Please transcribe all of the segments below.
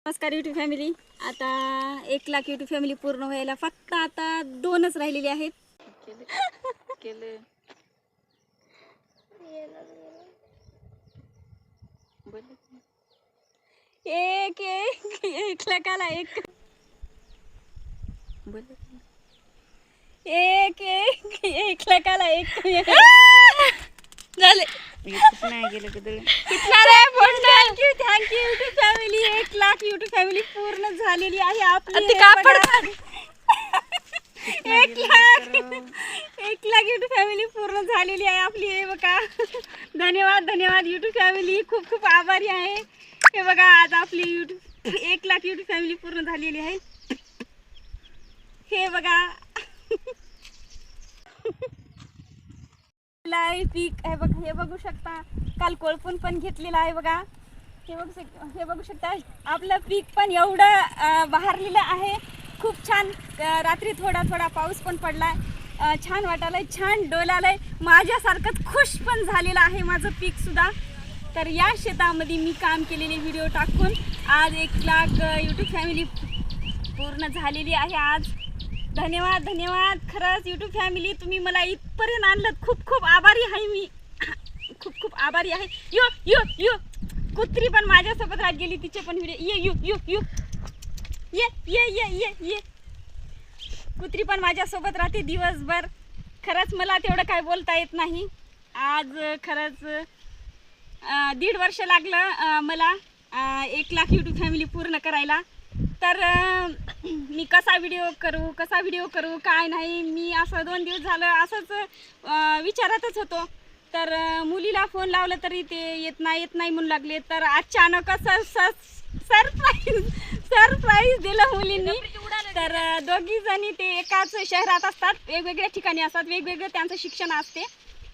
नमस्कार YouTube family. आता 1 lakh YouTube family पूर्ण व्हायला फक्त आता 2च राहिलेले आहेत. एक एक एक लाखाला एक एक एक एक लाखाला एक झाले. Thank you YouTube family. 1 lakh YouTube family पूर्ण झालेली आहे आपली. 1 लाख यूट्यूब फॅमिली पूर्ण झालेली आहे आपली. हे बघा, धन्यवाद धन्यवाद यूट्यूब फॅमिली, खूप खूप आभारी आहे. हे बघा, आज आपली 1 लाख यूट्यूब फॅमिली पूर्ण झालेली आहे. हे बघा पीक आहे बघा, हे बघू शकता. काल कोळपून पण घेतलेला आहे बघा. हे बघू शकता, आपलं पीक पण एवढं बहरलेलं आहे. खूप छान. रात्री थोडा थोडा पाऊस पण पडलाय. छान वाटायलंय, छान डोलालंय. माझ्यासारखंच खुश पण झालेलं आहे माझं पीक सुद्धा. तर या शेतामध्ये मी काम केलेले व्हिडिओ टाकून आज 1 लाख यूट्यूब फॅमिली पूर्ण झालेली आहे आज. धन्यवाद धन्यवाद. खरंच यूट्यूब फॅमिली, तुम्ही मला इथपर्यंत आणलं, खूप खूप आभारी आहे मी. खूप खूप आभारी आहे. यो यो यो कुत्री पण माझ्यासोबत राहत गेली, तिचे पण व्हिडिओ. ये यू यू यू ये ये ये ये ये कुत्री पण माझ्यासोबत राहते दिवसभर. खरंच मला तेवढं काय बोलता येत नाही. आज खरंच 1.5 वर्ष लागलं मला 1 लाख यूट्यूब फॅमिली पूर्ण करायला. तर मी कसा व्हिडिओ करू काय नाही. मी असं 2 दिवस झालं असंच विचारतच होतो. तर मुलीला फोन लावला तरी ते येत नाही म्हणू लागले. तर अचानक सरप्राईज दिलं मुलींनी. तर दोघी जणी ते एकाच शहरात असतात, वेगवेगळ्या ठिकाणी असतात, वेगवेगळं त्यांचं शिक्षण असते.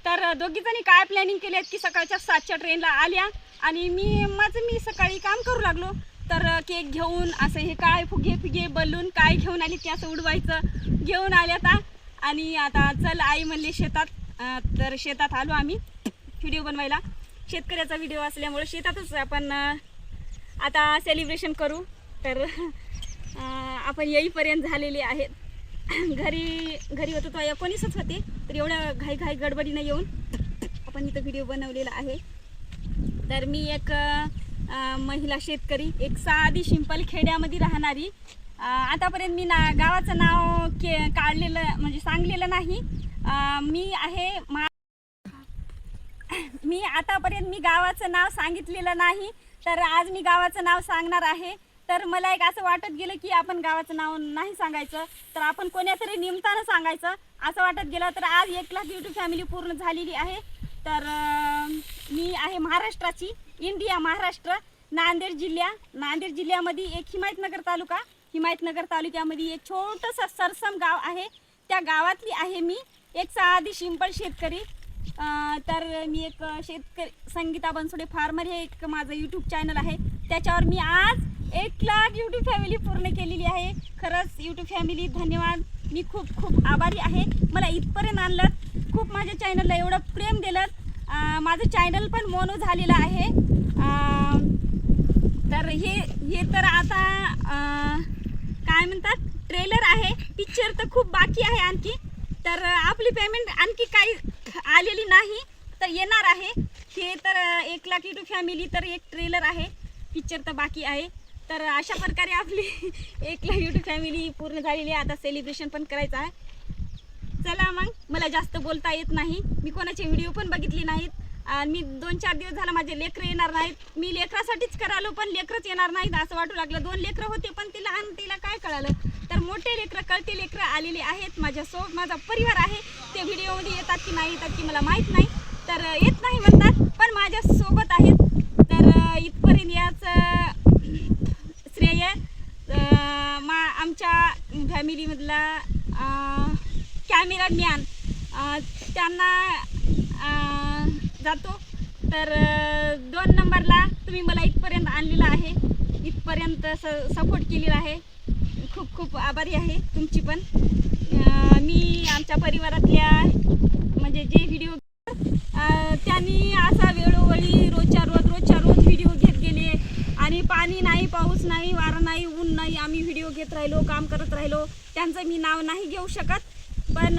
तर दोघी जणी काय प्लॅनिंग केली की सकाळच्या 7च्या ट्रेनला आल्या आणि मी सकाळी काम करू लागलो. तर केक घेऊन असं हे काय फुगे बलून काय घेऊन आली ते असं उडवायचं घेऊन आल्या आता. आणि आता चल आई म्हणले शेतात. तर शेतात आलो आम्ही व्हिडिओ बनवायला. शेतकऱ्याचा व्हिडिओ असल्यामुळे शेतातच आपण आता सेलिब्रेशन करू. तर आपण येईपर्यंत झालेले आहेत. घरी होतो तो 19च होते. तर एवढ्या घाई गडबडीनं येऊन आपण इथं व्हिडिओ बनवलेला आहे. तर मी एक महिला शेतकरी, एक साधी सिंपल खेड्यामध्ये राहणारी. आतापर्यंत मी गावाचं नाव काढलेलं म्हणजे सांगलेलं नाही. मी आतापर्यंत गावाचं नाव सांगितलेलं नाही. तर आज मी गावाचं नाव सांगणार आहे. तर मला एक असं वाटत गेलं की आपण गावाचं नाव नाही सांगायचं, तर आपण कोणातरी निमतानं सांगायचं असं वाटत गेलं. तर आज 1 लाख यूट्यूब फॅमिली पूर्ण झालेली आहे. तर मी आहे महाराष्ट्राची, महाराष्ट्र, नांदेड जिल्ह्यामध्ये एक हिमायतनगर तालुक्यामध्ये एक छोटंसं सरसम गाव आहे. त्या गावातली आहे मी, एक साधी सिंपल शेतकरी. तर मी एक शेतकरी, संगीता बनसोडे फार्मर हे एक माझं यूट्यूब चॅनल आहे. त्याच्यावर मी आज 1 लाख यूट्यूब फॅमिली पूर्ण केलेली आहे. खरंच यूट्यूब फॅमिली धन्यवाद. मी खूप खूप आभारी आहे. मला इथपर्यंत आणलं, खूप माझ्या चॅनलला एवढं प्रेम दिलं. माझं चॅनल पण मोनो झालेलं आहे. तर हे तर आता काय म्हणतात, ट्रेलर आहे. पिक्चर तर खूप बाकी आहे आणखी. तर आपली पेमेंट आणखी काही आलेली नाही, तर येणार आहे. हे तर 1 लाख यूट्यूब फॅमिली, तर एक ट्रेलर आहे, पिक्चर तर बाकी आहे. तर अशा प्रकारे आपली 1 लाख यूट्यूब फॅमिली पूर्ण झालेली आहे. आता सेलिब्रेशन पण करायचं आहे. चला मग, मला जास्त बोलता येत नाही. मी कोणाचे व्हिडिओ पण बघितले नाहीत. मी 2-4 दिवस झाला माझे लेकरं येणार नाहीत. मी लेकरासाठीच करालो, पण लेकरच येणार नाहीत असं वाटू लागलं. 2 लेकरं होते, पण ते लहान, तिला काय कळालं. तर मोठे लेकरं, कळते लेकरं आलेले आहेत माझ्यासोबत. माझा परिवार आहे. ते व्हिडिओमध्ये येतात की नाही येतात की मला माहीत नाही. तर येत नाही म्हणतात, पण माझ्यासोबत आहेत. तर इथपर्यंत याचं श्रेय आमच्या फॅमिलीमधला कॅमेरामॅन त्यांना जातो. तर 2 नंबरला तुम्ही मला इथपर्यंत आणलेलं आहे, इथपर्यंत सपोर्ट केलेला आहे. खूप खूप आभारी आहे तुमची पण. मी आमच्या परिवारातल्या म्हणजे जे व्हिडिओ त्यांनी असा वेळोवेळी रोजच्या रोज व्हिडिओ घेत गेले आणि पाणी नाही, पाऊस नाही, वारा नाही, ऊन नाही, आम्ही व्हिडिओ घेत राहिलो, काम करत राहिलो, त्यांचं मी नाव नाही घेऊ शकत. पण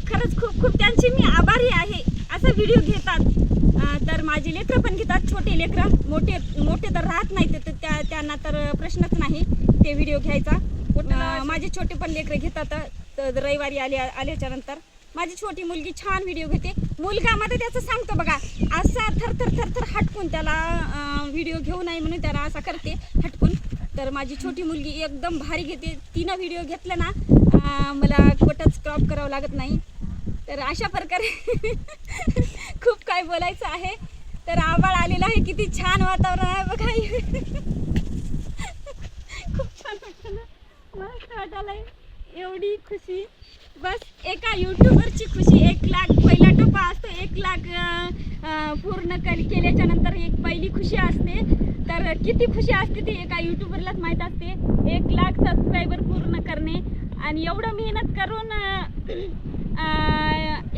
खरंच खूप खूप त्यांचे मी आभारी आहे. असं व्हिडिओ घेतात तर माझे लेकरं पण घेतात, छोटे लेकरं, मोठे तर राहत नाही तर त्यांना तर प्रश्नच नाही ते व्हिडिओ घ्यायचा. माझे छोटे पण लेकरं घेतात. तर रविवारी आल्याच्या नंतर माझी छोटी मुलगी छान व्हिडिओ घेते. मुलगा मध्ये त्याचं सांगतो बघा, असा थर हटकून त्याला व्हिडिओ घेऊ नये म्हणून त्याला असा करते हटकून. तर माझी छोटी मुलगी एकदम भारी घेते. तिनं व्हिडिओ घेतला ना मला कुठंच क्रॉप करावं लागत नाही. तर अशा प्रकारे खूप काय बोलायचं आहे. तर आभाळ आलेलं आहे, किती छान वातावरण आहे बघा. खूप छान वाटतं ना, मस्त वाटायला. एवढी खुशी बस एका यूट्यूबरची खुशी. 1 लाख पहिला टप्पा असतो, 1 लाख पूर्ण केल्याच्या नंतर एक पहिली खुशी असते. तर किती खुशी असते ती एका यूट्यूबरलाच माहीत असते. 1 लाख सबस्क्रायबर पूर्ण करणे आणि एवढं मेहनत करून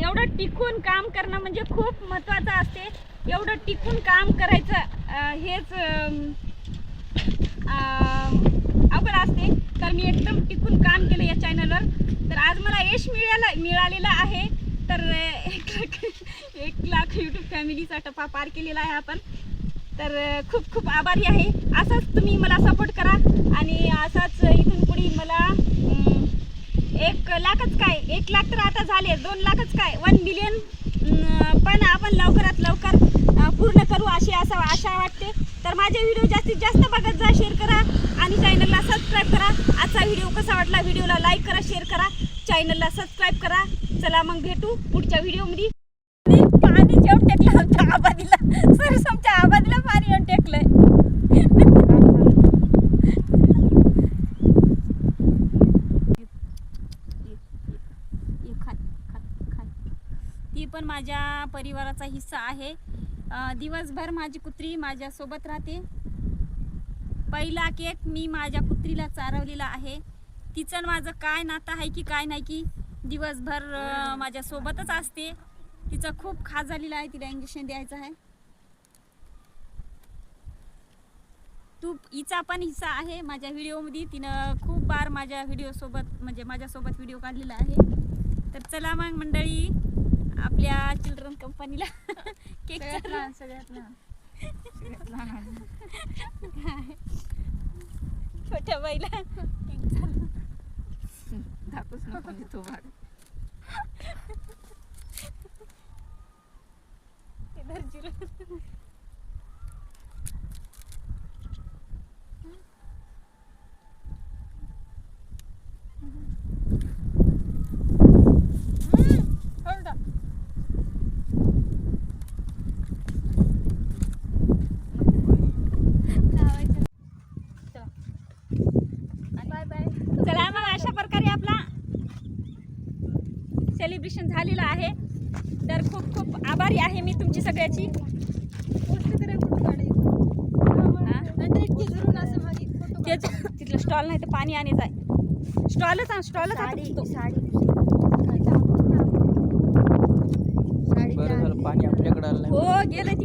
एवढं टिकून काम करणं म्हणजे खूप महत्त्वाचं असते. एवढं टिकून काम करायचं हेच अवघड असते. तर मी एकदम टिकून काम केलं या चॅनलवर. तर आज मला यश मिळालेलं आहे. तर 1 लाख यूट्यूब फॅमिलीचा टप्पा पार केलेला आहे आपण. तर खूप खूप आभारी आहे. असंच तुम्ही मला सपोर्ट करा आणि असंच इथून पुढे मला 1 लाखच काय, 1 लाख तर आता झाले, 2 लाखच काय, 1 मिलियन पण आपण लवकरात लवकर पूर्ण करू अशी आशा वाटते. तर माझे व्हिडिओ जास्तीत जास्त बघत जा, शेअर करा आणि चॅनलला सबस्क्राईब करा. आजचा व्हिडिओ कसा वाटला, व्हिडिओला लाईक करा, शेअर करा, चॅनलला सबस्क्राईब करा. चला मग भेटू पुढच्या व्हिडिओमध्ये. पाणी जेवण टेकलं आमच्या आबादीला, सरस आमच्या आबादीला पाणी येऊन टेकलंय. ती पण माझ्या परिवाराचा हिस्सा आहे. दिवसभर माझी कुत्री माझ्यासोबत राहते. पहिला केक मी माझ्या कुत्रीला चारवलेला आहे. तिचं माझं काय नातं आहे की काय नाही की दिवसभर माझ्यासोबतच असते. तिचा खूप खास झालेला आहे, तिला इंजेक्शन द्यायचं आहे. हिचा पण हिस्सा आहे माझ्या व्हिडिओमध्ये. तिनं खूप बार माझ्या व्हिडिओसोबत म्हणजे माझ्यासोबत व्हिडिओ काढलेला आहे. तर चला मग मंडळी, आपल्या चिल्ड्रन कंपनीला केक सगळ्यात लहान छोट्या बाईला केक चालू दाखवूच नको तो भाग. चला मग अशा प्रकारे आपला सेलिब्रेशन झालेलं आहे. तर खूप खूप आभारी आहे मी तुमची सगळ्याची. तिथलं स्टॉल नाही तर पाणी आणि जाय स्टॉलच पाणी आपल्याकडे आलं हो गेलं.